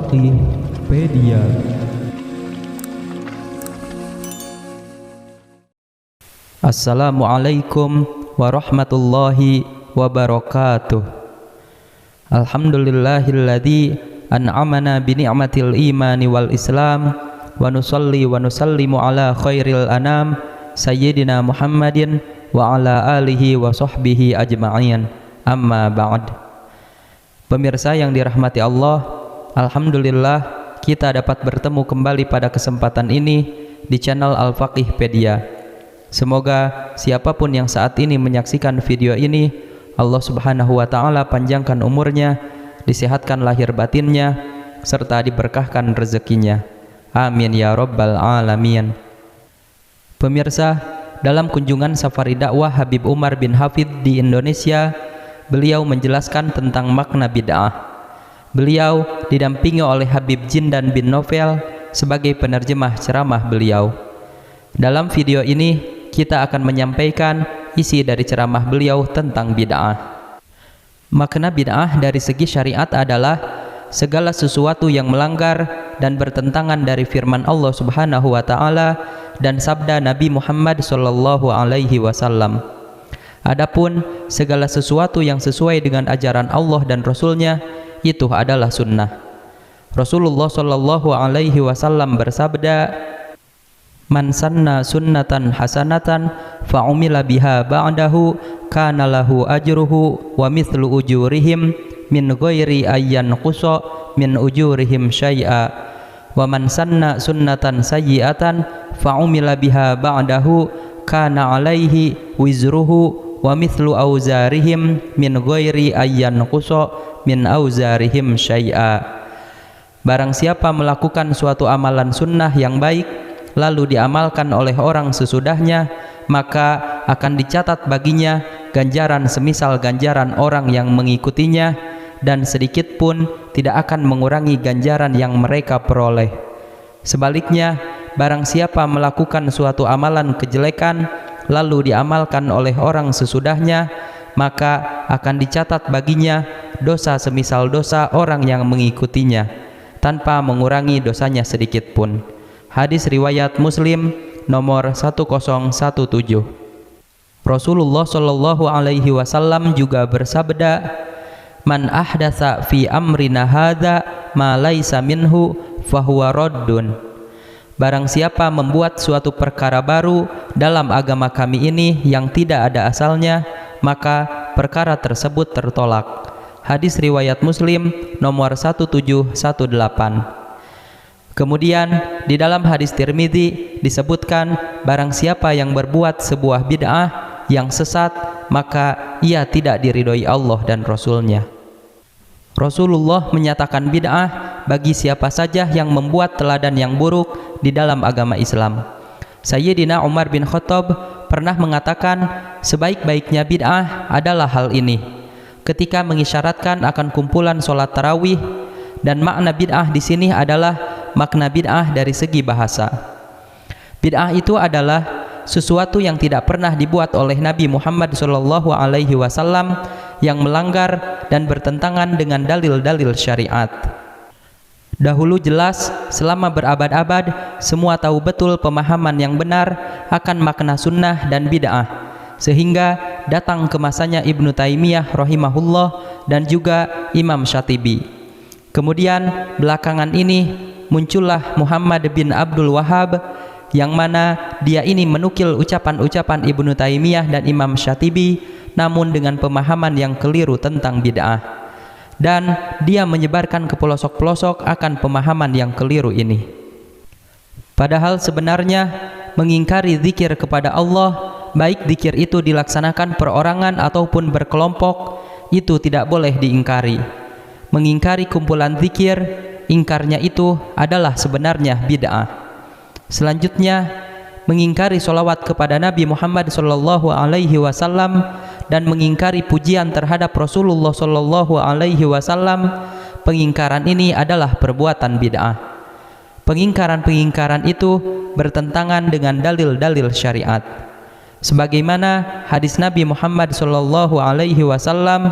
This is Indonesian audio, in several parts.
Al-Faqihpedia. Assalamualaikum warahmatullahi wabarakatuh. Alhamdulillahilladzi an'amana bi ni'matil imani wal islam, wa nusalli wa nusallimu ala khairil anam sayyidina Muhammadin wa ala alihi wa sahbihi ajma'in. Amma ba'd. Pemirsa yang dirahmati Allah, alhamdulillah kita dapat bertemu kembali pada kesempatan ini di channel Al-Faqihpedia. Semoga siapapun yang saat ini menyaksikan video ini, Allah Subhanahu wa Ta'ala panjangkan umurnya, disehatkan lahir batinnya, serta diberkahkan rezekinya. Amin ya rabbal alamin. Pemirsa, dalam kunjungan safari dakwah Habib Umar bin Hafidh di Indonesia, beliau menjelaskan tentang makna bid'ah. Beliau didampingi oleh Habib Jindan bin Novel sebagai penerjemah ceramah beliau. Dalam video ini kita akan menyampaikan isi dari ceramah beliau tentang bid'ah. Makna bid'ah dari segi syariat adalah segala sesuatu yang melanggar dan bertentangan dari firman Allah Subhanahu wa Ta'ala dan sabda Nabi Muhammad sallallahu alaihi wasallam. Adapun segala sesuatu yang sesuai dengan ajaran Allah dan Rasulnya, itu adalah sunnah. Rasulullah sallallahu alaihi wasallam bersabda, "Man sanna sunnatan hasanatan fa'umila biha ba'dahu kana lahu ajruhu wa mithlu ujurihim min ghairi ayyan qusa min ujurihim syai'a wa man sanna sunnatan sayyi'atan fa'umila biha ba'dahu kana alaihi wizruhu wa mithlu auzarihim min ghairi ayyan qusa min auzarihim syai'a." Barang siapa melakukan suatu amalan sunnah yang baik lalu diamalkan oleh orang sesudahnya, maka akan dicatat baginya ganjaran semisal ganjaran orang yang mengikutinya, dan sedikit pun tidak akan mengurangi ganjaran yang mereka peroleh. Sebaliknya, barang siapa melakukan suatu amalan kejelekan lalu diamalkan oleh orang sesudahnya, maka akan dicatat baginya dosa semisal dosa orang yang mengikutinya, tanpa mengurangi dosanya sedikit pun. Hadis riwayat Muslim nomor 1017. Rasulullah Shallallahu alaihi wasallam juga bersabda, "Man ahdatsa fi amrina hadza ma laisa minhu fahuwa raddun." Barang siapa membuat suatu perkara baru dalam agama kami ini yang tidak ada asalnya, maka perkara tersebut tertolak. Hadis riwayat Muslim nomor 1718. Kemudian di dalam hadis Tirmidzi disebutkan, barang siapa yang berbuat sebuah bid'ah yang sesat, maka ia tidak diridhoi Allah dan Rasulnya. Rasulullah menyatakan bid'ah bagi siapa saja yang membuat teladan yang buruk di dalam agama Islam. Sayyidina Umar bin Khattab pernah mengatakan, sebaik-baiknya bid'ah adalah hal ini, ketika mengisyaratkan akan kumpulan sholat tarawih. Dan makna bid'ah di sini adalah makna bid'ah dari segi bahasa. Bid'ah itu adalah sesuatu yang tidak pernah dibuat oleh Nabi Muhammad sallallahu alaihi wasallam, yang melanggar dan bertentangan dengan dalil-dalil syariat. Dahulu jelas selama berabad-abad semua tahu betul pemahaman yang benar akan makna sunnah dan bid'ah, sehingga datang ke masanya Ibnu Taimiyah rahimahullah dan juga Imam Syatibi. Kemudian belakangan ini muncullah Muhammad bin Abdul Wahhab, yang mana dia ini menukil ucapan-ucapan Ibnu Taimiyah dan Imam Syatibi, namun dengan pemahaman yang keliru tentang bid'ah. Dan dia menyebarkan ke pelosok-pelosok akan pemahaman yang keliru ini. Padahal sebenarnya mengingkari zikir kepada Allah, baik zikir itu dilaksanakan perorangan ataupun berkelompok, itu tidak boleh diingkari. Mengingkari kumpulan zikir, ingkarnya itu adalah sebenarnya bid'ah. Selanjutnya, mengingkari sholawat kepada Nabi Muhammad sallallahu alaihi wasallam dan mengingkari pujian terhadap Rasulullah sallallahu alaihi wasallam, pengingkaran ini adalah perbuatan bid'ah. Pengingkaran-pengingkaran itu bertentangan dengan dalil-dalil syariat. Sebagaimana hadis Nabi Muhammad sallallahu alaihi wasallam,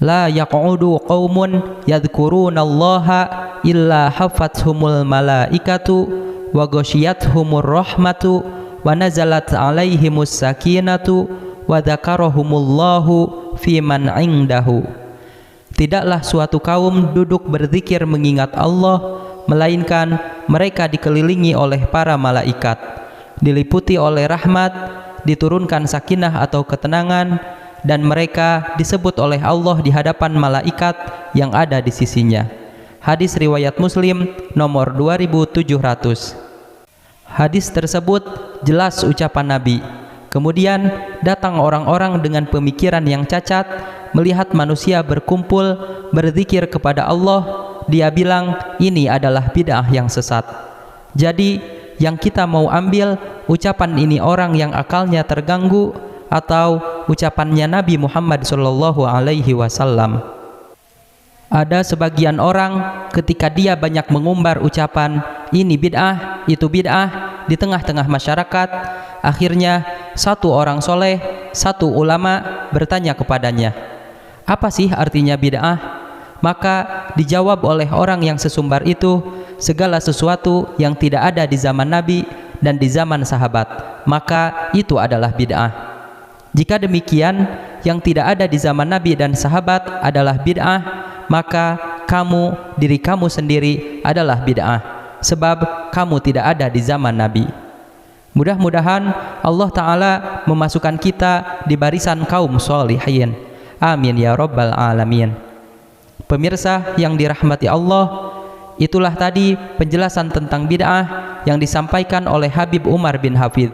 La yaq'udu qaumun yadhkurunallaha illa hafathumul malaikatu wa ghasyiyatuhumur rahmatu wa nazalat alaihimus sakinatu wa dzakarahumullahu fi man 'indahu. Tidaklah suatu kaum duduk berzikir mengingat Allah, melainkan mereka dikelilingi oleh para malaikat, diliputi oleh rahmat, diturunkan sakinah atau ketenangan, dan mereka disebut oleh Allah di hadapan malaikat yang ada di sisinya. Hadis riwayat Muslim nomor 2700. Hadis tersebut jelas ucapan Nabi. Kemudian datang orang-orang dengan pemikiran yang cacat, melihat manusia berkumpul berzikir kepada Allah. Dia bilang ini adalah bid'ah yang sesat. Jadi yang kita mau ambil ucapan ini orang yang akalnya terganggu atau ucapannya Nabi Muhammad SAW. Ada sebagian orang ketika dia banyak mengumbar ucapan ini bid'ah, itu bid'ah di tengah-tengah masyarakat, akhirnya satu orang soleh, satu ulama bertanya kepadanya, apa sih artinya bid'ah? Maka dijawab oleh orang yang sesumbar itu, segala sesuatu yang tidak ada di zaman Nabi dan di zaman sahabat, maka itu adalah bid'ah. Jika demikian, yang tidak ada di zaman Nabi dan sahabat adalah bid'ah, maka diri kamu sendiri adalah bid'ah, sebab kamu tidak ada di zaman Nabi. Mudah-mudahan Allah Ta'ala memasukkan kita di barisan kaum sholihin. Amin ya rabbal alamin. Pemirsa yang dirahmati Allah, itulah tadi penjelasan tentang bid'ah yang disampaikan oleh Habib Umar bin Hafidh.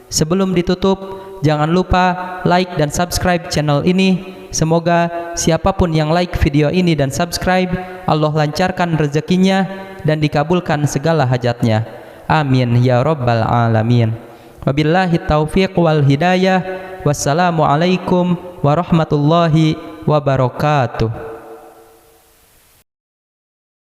Sebelum ditutup, jangan lupa like dan subscribe channel ini. Semoga siapapun yang like video ini dan subscribe, Allah lancarkan rezekinya dan dikabulkan segala hajatnya. Amin ya rabbal alamin. Wabillahi taufiq wal hidayah. Wassalamualaikum warahmatullahi wabarakatuh.